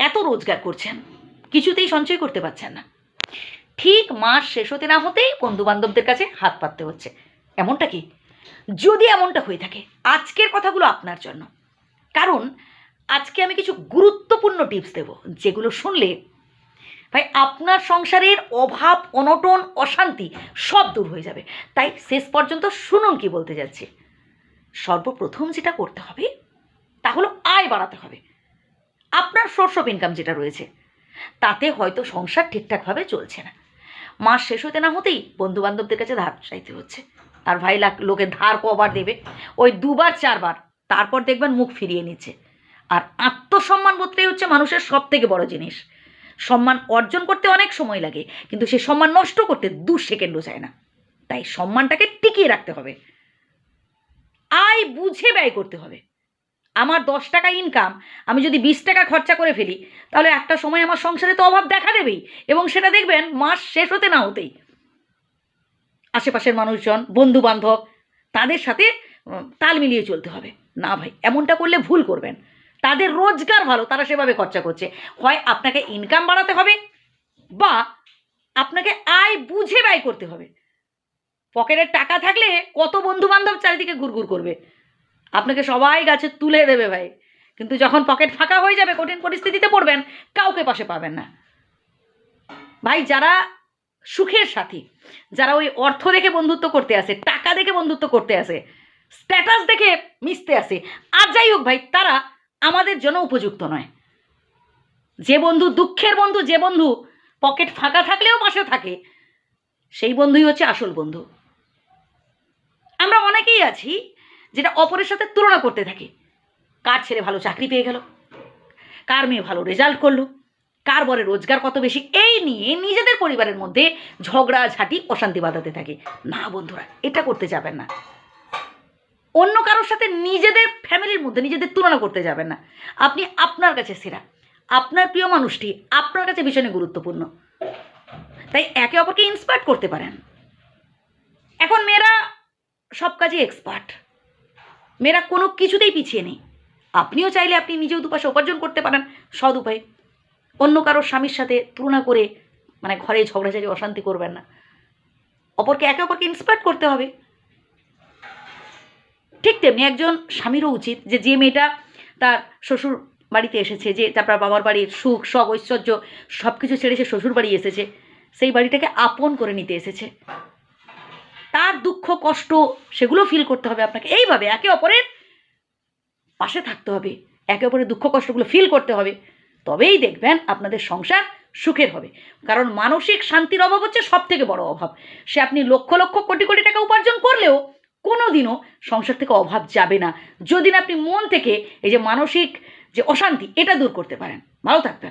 এত রোজগার করছেন, কিছুতেই সঞ্চয় করতে পারছেন না। ঠিক মাস শেষ হতে না হতেই বন্ধুবান্ধবদের কাছে হাত পাততে হচ্ছে। এমনটা কি? যদি এমনটা হয়ে থাকে, আজকের কথাগুলো আপনার জন্য। কারণ আজকে আমি কিছু গুরুত্বপূর্ণ টিপস দেব, যেগুলো শুনলে ভাই আপনার সংসারের অভাব, অনটন, অশান্তি সব দূর হয়ে যাবে। তাই শেষ পর্যন্ত শুনুন কি বলতে যাচ্ছি। সর্বপ্রথম যেটা করতে হবে তা হলো আয় বাড়াতে হবে। আপনার সোর্স অফ ইনকাম যেটা রয়েছে তাতে হয়তো সংসার ঠিকঠাকভাবে চলছে না, মাস শেষ হতে না হতেই বন্ধুবান্ধবদের কাছে ধার চাইতে হচ্ছে। আর ভাই লোকে ধার কবার দেবে? ওই 2বার 4বার, তারপর দেখবেন মুখ ফিরিয়ে নিচ্ছে। আর আত্মসম্মান বোধটাই হচ্ছে মানুষের সব থেকে বড় জিনিস। সম্মান অর্জন করতে অনেক সময় লাগে, কিন্তু সে সম্মান নষ্ট করতে 2 সেকেন্ডও চায় না। তাই সম্মানটাকে টিকিয়ে রাখতে হবে। আয় বুঝে ব্যয় করতে হবে। আমার 10 টাকা ইনকাম, আমি যদি 20 টাকা খরচা করে ফেলি, তাহলে একটা সময় আমার সংসারে তো অভাব দেখা দেবেই, এবং সেটা দেখবেন মাস শেষ হতে না হতেই। আশেপাশের মানুষজন, বন্ধু বান্ধব, তাদের সাথে তাল মিলিয়ে চলতে হবে। না ভাই, এমনটা করলে ভুল করবেন। তাদের রোজগার ভালো, তারা সেভাবে খরচা করছে। হয় আপনাকে ইনকাম বাড়াতে হবে, বা আপনাকে আয় বুঝে ব্যয় করতে হবে। পকেটের টাকা থাকলে কত বন্ধু বান্ধব চারিদিকে ঘুরঘুর করবে, আপনাকে সবাই গাছে তুলে দেবে ভাই। কিন্তু যখন পকেট ফাঁকা হয়ে যাবে, কঠিন পরিস্থিতিতে পড়বেন, কাউকে পাশে পাবেন না। ভাই যারা সুখের সাথী, যারা ওই অর্থ দেখে বন্ধুত্ব করতে আসে, টাকা দেখে বন্ধুত্ব করতে আসে, স্ট্যাটাস দেখে মিশতে আসে, আর যাই হোক ভাই, তারা আমাদের জন্য উপযুক্ত নয়। যে বন্ধু দুঃখের বন্ধু, যে বন্ধু পকেট ফাঁকা থাকলেও পাশে থাকে, সেই বন্ধুই হচ্ছে আসল বন্ধু। আমরা অনেকেই আছি যেটা অপরের সাথে তুলনা করতে থাকি। কার ছেলে ভালো চাকরি পেয়ে গেল, কার মেয়ে ভালো রেজাল্ট করলো, কার বরে রোজগার কত বেশি, এই নিয়ে নিজেদের পরিবারের মধ্যে ঝগড়াঝাটি, অশান্তি বাঁধাতে থাকে। না বন্ধুরা, এটা করতে যাবেন না। অন্য কারোর সাথে নিজেদের ফ্যামিলির মধ্যে নিজেদের তুলনা করতে যাবেন না। আপনি আপনার কাছে সেরা, আপনার প্রিয় মানুষটি আপনার কাছে ভীষণ গুরুত্বপূর্ণ। তাই একে অপরকে ইন্সপায়ার করতে পারেন। এখন মেয়েরা সব কাজে এক্সপার্ট, মেয়েরা কোনো কিছুতেই পিছিয়ে নেই। আপনিও চাইলে আপনি নিজেও দুপাশে উপার্জন করতে পারেন সৎ উপায়ে। অন্য কারোর স্বামীর সাথে তুলনা করে ঘরে ঝগড়াঝাড়ি, অশান্তি করবেন না। একে অপরকে ইন্সপায়ার করতে হবে। ঠিক তেমনি একজন স্বামীরও উচিত যে মেয়েটা তার শ্বশুর বাড়িতে এসেছে, যে তারপর বাবার বাড়ির সুখ সব ঐশ্বর্য সব কিছু ছেড়ে সে শ্বশুর বাড়ি এসেছে, সেই বাড়িটাকে আপন করে নিতে এসেছে, তার দুঃখ কষ্ট সেগুলো ফিল করতে হবে আপনাকে। এইভাবে একে অপরের পাশে থাকতে হবে, একে অপরের দুঃখ কষ্টগুলো ফিল করতে হবে। তবেই দেখবেন আপনাদের সংসার সুখের হবে। কারণ মানসিক শান্তির অভাব হচ্ছে সব থেকে বড় অভাব। সে আপনি লক্ষ লক্ষ কোটি কোটি টাকা উপার্জন করলেও কোনো দিনও সংসার থেকে অভাব যাবে না, যদি না আপনি মন থেকে এই যে মানসিক যে অশান্তি, এটা দূর করতে পারেন। ভালো থাকবেন।